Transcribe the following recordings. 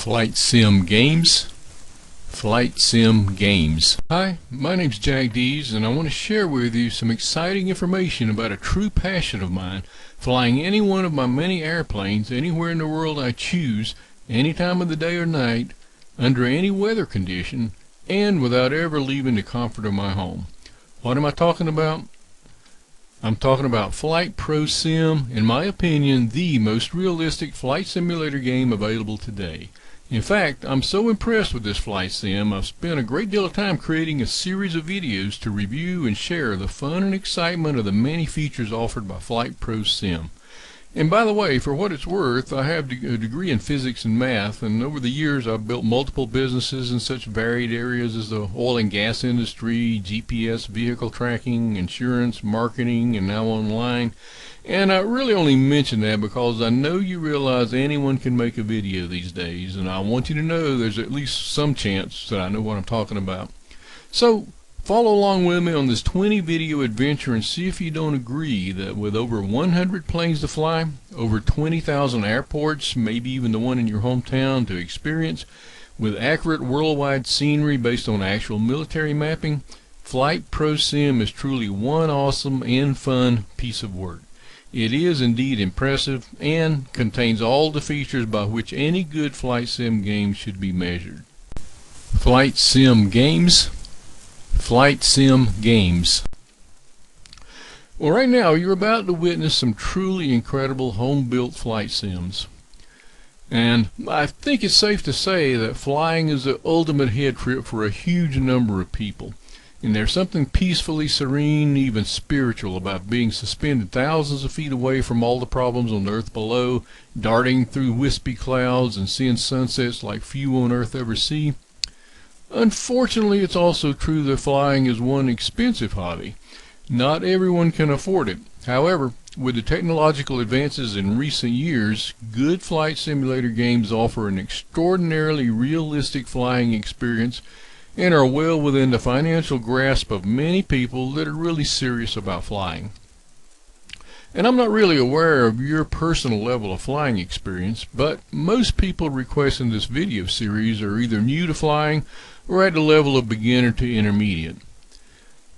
Flight Sim Games. Flight Sim Games. Hi, my name's Jack Dees, and I want to share with you some exciting information about a true passion of mine, flying any one of my many airplanes anywhere in the world I choose, any time of the day or night, under any weather condition, and without ever leaving the comfort of my home. What am I talking about? I'm talking about Flight Pro Sim, in my opinion, the most realistic flight simulator game available today. In fact, I'm so impressed with this flight sim, I've spent a great deal of time creating a series of videos to review and share the fun and excitement of the many features offered by Flight Pro Sim. And by the way, for what it's worth, I have a degree in physics and math, and over the years I've built multiple businesses in such varied areas as the oil and gas industry, GPS vehicle tracking, insurance, marketing, and now online. And I really only mention that because I know you realize anyone can make a video these days, and I want you to know there's at least some chance that I know what I'm talking about. So follow along with me on this 20 video adventure and see if you don't agree that with over 100 planes to fly, over 20,000 airports, maybe even the one in your hometown to experience, with accurate worldwide scenery based on actual military mapping, Flight Pro Sim is truly one awesome and fun piece of work. It is indeed impressive and contains all the features by which any good flight sim game should be measured. Flight Sim Games. Flight Sim Games. Well, right now you're about to witness some truly incredible home-built flight sims. And I think it's safe to say that flying is the ultimate head trip for a huge number of people. And there's something peacefully serene, even spiritual, about being suspended thousands of feet away from all the problems on the earth below, darting through wispy clouds and seeing sunsets like few on earth ever see. Unfortunately, it's also true that flying is one expensive hobby. Not everyone can afford it. However, with the technological advances in recent years, good flight simulator games offer an extraordinarily realistic flying experience and are well within the financial grasp of many people that are really serious about flying. And I'm not really aware of your personal level of flying experience, but most people requesting this video series are either new to flying or at the level of beginner to intermediate.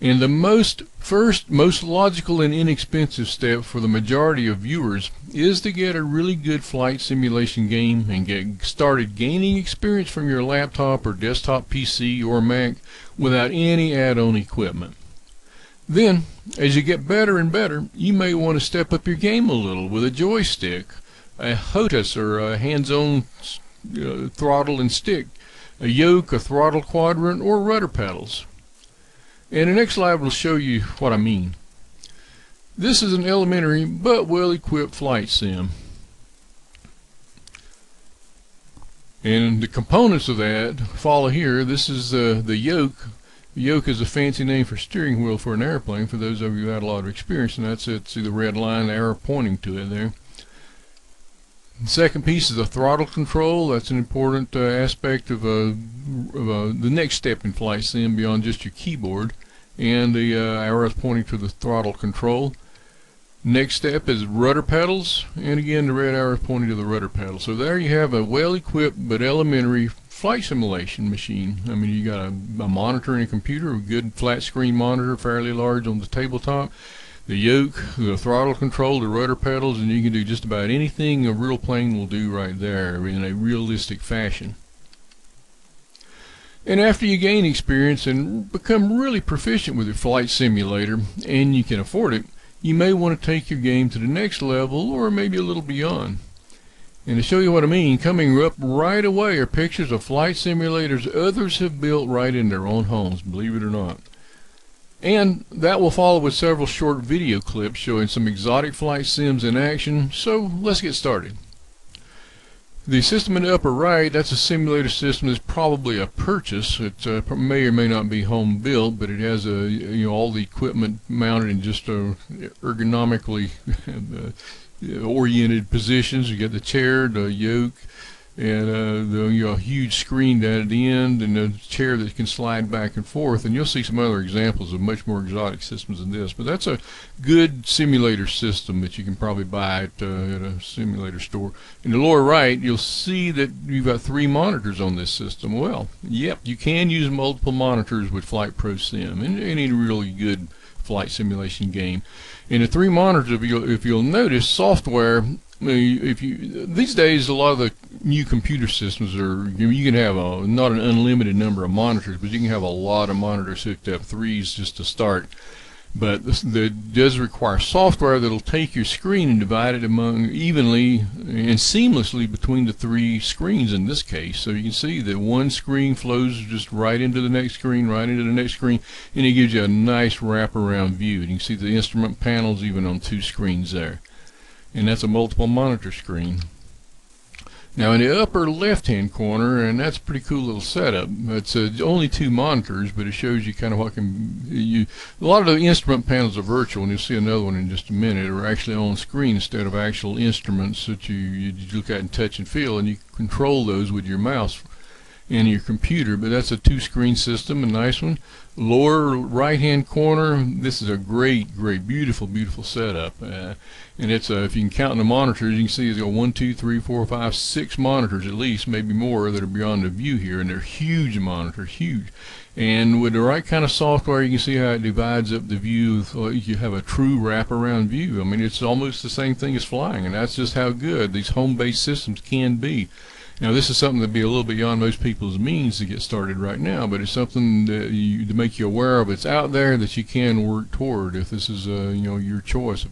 And the most logical and inexpensive step for the majority of viewers is to get a really good flight simulation game and get started gaining experience from your laptop or desktop PC or Mac without any add-on equipment. Then, as you get better and better, you may want to step up your game a little with a joystick, a HOTAS or a hands-on throttle and stick, a yoke, a throttle quadrant, or rudder pedals. And the next slide will show you what I mean. This is an elementary but well-equipped flight sim. And the components of that follow here. This is the yoke. The yoke is a fancy name for steering wheel for an airplane, for those of you who had a lot of experience, and that's it. See the red line, the arrow pointing to it there. The second piece is a throttle control. That's an important aspect of the next step in flight sim beyond just your keyboard, and the arrows pointing to the throttle control. Next step is rudder pedals, and again the red arrow is pointing to the rudder pedal. So there you have a well-equipped but elementary flight simulation machine. I mean, you got a monitor and a computer, a good flat screen monitor, fairly large on the tabletop, the yoke, the throttle control, the rudder pedals, and you can do just about anything a real plane will do right there in a realistic fashion. And after you gain experience and become really proficient with your flight simulator, and you can afford it, you may want to take your game to the next level or maybe a little beyond. And to show you what I mean, coming up right away are pictures of flight simulators others have built right in their own homes, believe it or not. And that will follow with several short video clips showing some exotic flight sims in action, so let's get started. The system in the upper right, that's a simulator system that's probably a purchase. It may or may not be home built, but it has all the equipment mounted in just ergonomically oriented positions. You get the chair, the yoke, and a huge screen down at the end, and a chair that can slide back and forth. And you'll see some other examples of much more exotic systems than this, but that's a good simulator system that you can probably buy at a simulator store. In the lower right, you'll see that you've got 3 monitors on this system. Well, yep, you can use multiple monitors with Flight Pro Sim in any really good flight simulation game. And the 3 monitors, if you'll notice, software, these days a lot of the new computer systems you can have not an unlimited number of monitors, but you can have a lot of monitors hooked up, 3s just to start. But that does require software that'll take your screen and divide it among evenly and seamlessly between the 3 screens in this case. So you can see that one screen flows just right into the next screen, right into the next screen, and it gives you a nice wraparound view. And you can see the instrument panels even on 2 screens there. And that's a multiple monitor screen. Now in the upper left hand corner, and that's a pretty cool little setup, it's only 2 monitors, but it shows you kind of what a lot of the instrument panels are virtual, and you'll see another one in just a minute, are actually on screen instead of actual instruments that you look at and touch and feel, and you control those with your mouse and your computer. But that's a 2-screen system, a nice one. Lower right hand corner, this is a great, beautiful setup, and it's if you can count the monitors, you can see it's got 1, 2, 3, 4, 5, 6 monitors at least, maybe more, that are beyond the view here, and they're huge monitors, huge. And with the right kind of software, you can see how it divides up the view. You have a true wraparound view. I mean, it's almost the same thing as flying, and that's just how good these home-based systems can be. Now, this is something that'd be a little beyond most people's means to get started right now, but it's something that to make you aware of. It's out there that you can work toward if this is your choice.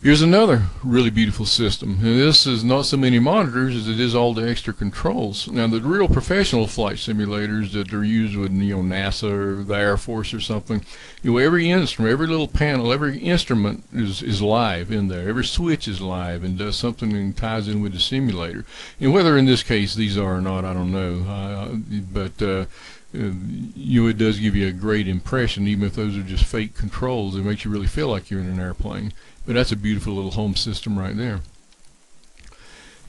Here's another really beautiful system. And this is not so many monitors as it is all the extra controls. Now, the real professional flight simulators that are used with NASA or the Air Force or something, every instrument, every little panel, every instrument is live in there. Every switch is live and does something and ties in with the simulator. And whether in this case these are or not, I don't know. It does give you a great impression, even if those are just fake controls. It makes you really feel like you're in an airplane. But that's a beautiful little home system right there.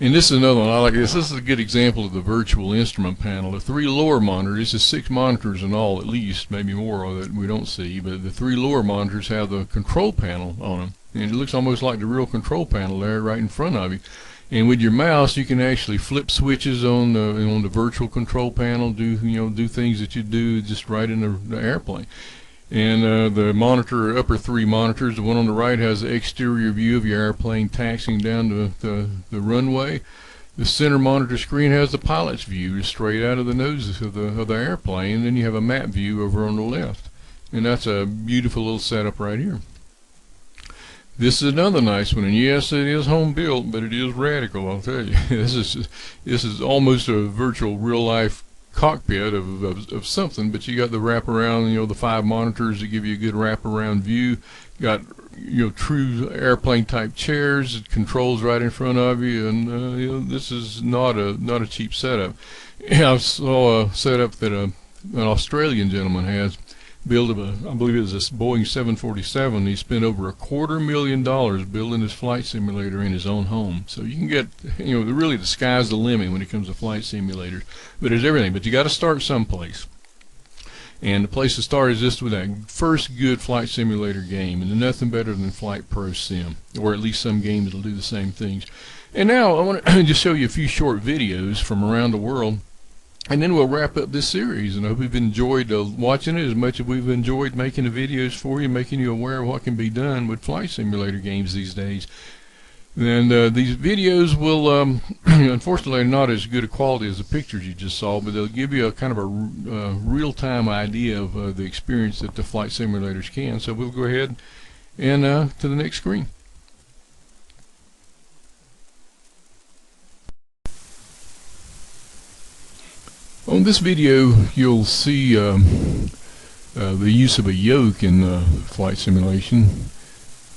And this is another one. I like this. This is a good example of the virtual instrument panel. The 3 lower monitors, this is 6 monitors in all at least, maybe more that we don't see, but the 3 lower monitors have the control panel on them. And it looks almost like the real control panel there right in front of you. And with your mouse, you can actually flip switches on the virtual control panel, do things that you do just right in the airplane. And the upper 3 monitors, the one on the right has the exterior view of your airplane taxiing down the runway. The center monitor screen has the pilot's view straight out of the nose of the airplane. And then you have a map view over on the left. And that's a beautiful little setup right here. This is another nice one, and yes, it is home built, but it is radical, I'll tell you. This is almost a virtual real life cockpit of something, but you got the wraparound, the 5 monitors that give you a good wraparound view. You got true airplane type chairs, controls right in front of you, and this is not a cheap setup. I saw a setup that an Australian gentleman has built I believe it was a Boeing 747. He spent over $250,000 building this flight simulator in his own home. So you can get, really the sky's the limit when it comes to flight simulators. But there's everything. But you got to start someplace. And the place to start is just with that first good flight simulator game, and nothing better than Flight Pro Sim, or at least some games that'll do the same things. And now I want to just show you a few short videos from around the world. And then we'll wrap up this series, and I hope you've enjoyed watching it as much as we've enjoyed making the videos for you, making you aware of what can be done with flight simulator games these days. And these videos will, unfortunately, not as good a quality as the pictures you just saw, but they'll give you a kind of a real-time idea of the experience that the flight simulators can. So we'll go ahead and to the next screen. On this video, you'll see the use of a yoke in flight simulation.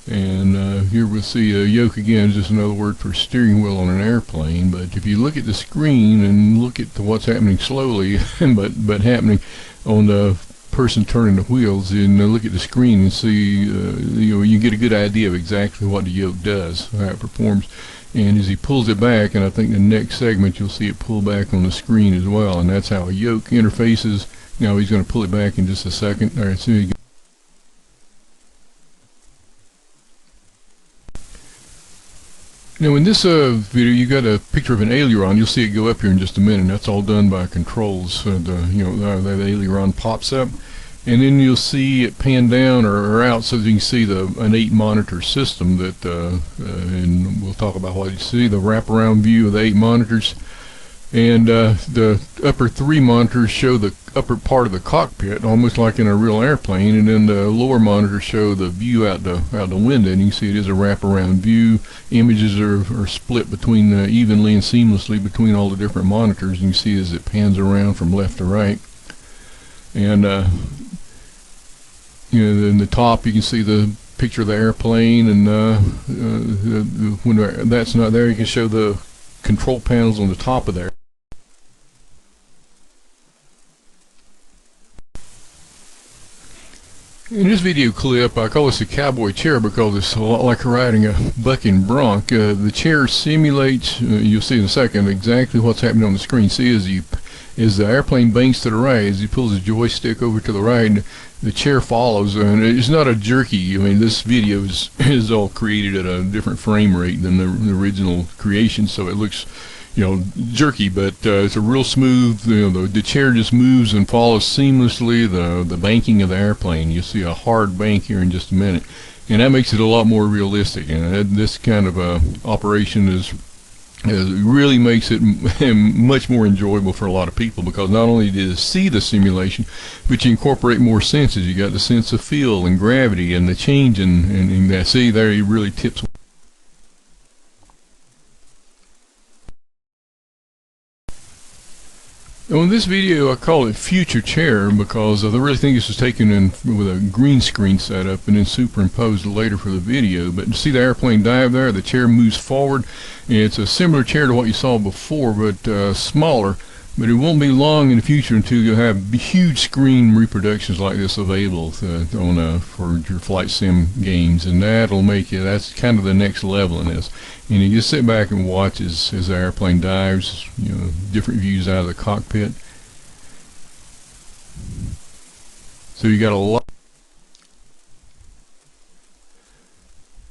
And here we'll see a yoke again, is just another word for steering wheel on an airplane. But if you look at the screen and look at what's happening slowly, but happening on the person turning the wheels, and look at the screen and see, you get a good idea of exactly what the yoke does, how it performs. And as he pulls it back, and I think the next segment you'll see it pull back on the screen as well, and that's how a yoke interfaces. Now he's going to pull it back in just a second. All right, so now in this video, you got a picture of an aileron. You'll see it go up here in just a minute. That's all done by controls. That aileron pops up, and then you'll see it pan down or out so that you can see an 8 monitor system that, and we'll talk about what you see, the wraparound view of the 8 monitors. And the upper 3 monitors show the upper part of the cockpit, almost like in a real airplane, and then the lower monitors show the view out the window. And you can see it is a wraparound view. Images are split between evenly and seamlessly between all the different monitors. You can see as it pans around from left to right. And in the top you can see the picture of the airplane, and when that's not there, you can show the control panels on the top of there. In this video clip, I call this a cowboy chair because it's a lot like riding a bucking bronc. The chair simulates, you'll see in a second, exactly what's happening on the screen. See, as the airplane banks to the right, as he pulls his joystick over to the right, the chair follows, and it's not a jerky. I mean, this video is all created at a different frame rate than the original creation, so it looks, jerky, but it's a real smooth. The chair just moves and follows seamlessly the banking of the airplane. You'll see a hard bank here in just a minute, and that makes it a lot more realistic. And this kind of operation really makes it much more enjoyable for a lot of people, because not only do you see the simulation, but you incorporate more senses. You got the sense of feel and gravity and the change in that. See, there he really tips. Now in this video I call it Future Chair because I really think this was taken in with a green screen setup and then superimposed later for the video. But to see the airplane dive there, the chair moves forward. It's a similar chair to what you saw before, but smaller. But it won't be long in the future until you'll have huge screen reproductions like this available for your flight sim games, and that's kind of the next level in this. And you just sit back and watch as the airplane dives, different views out of the cockpit. So you got a lot.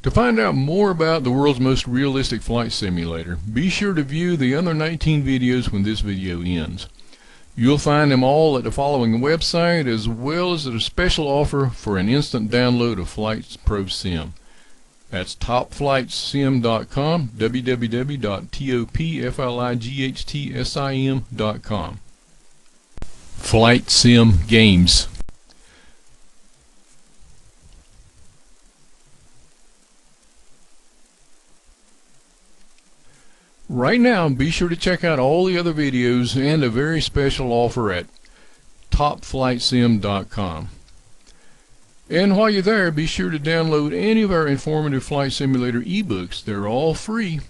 To find out more about the world's most realistic flight simulator, be sure to view the other 19 videos when this video ends. You'll find them all at the following website, as well as at a special offer for an instant download of Flight Pro Sim. That's topflightsim.com, www.topflightsim.com. Flight Sim Games. Right now, be sure to check out all the other videos and a very special offer at topflightsim.com. And while you're there, be sure to download any of our informative flight simulator ebooks. They're all free.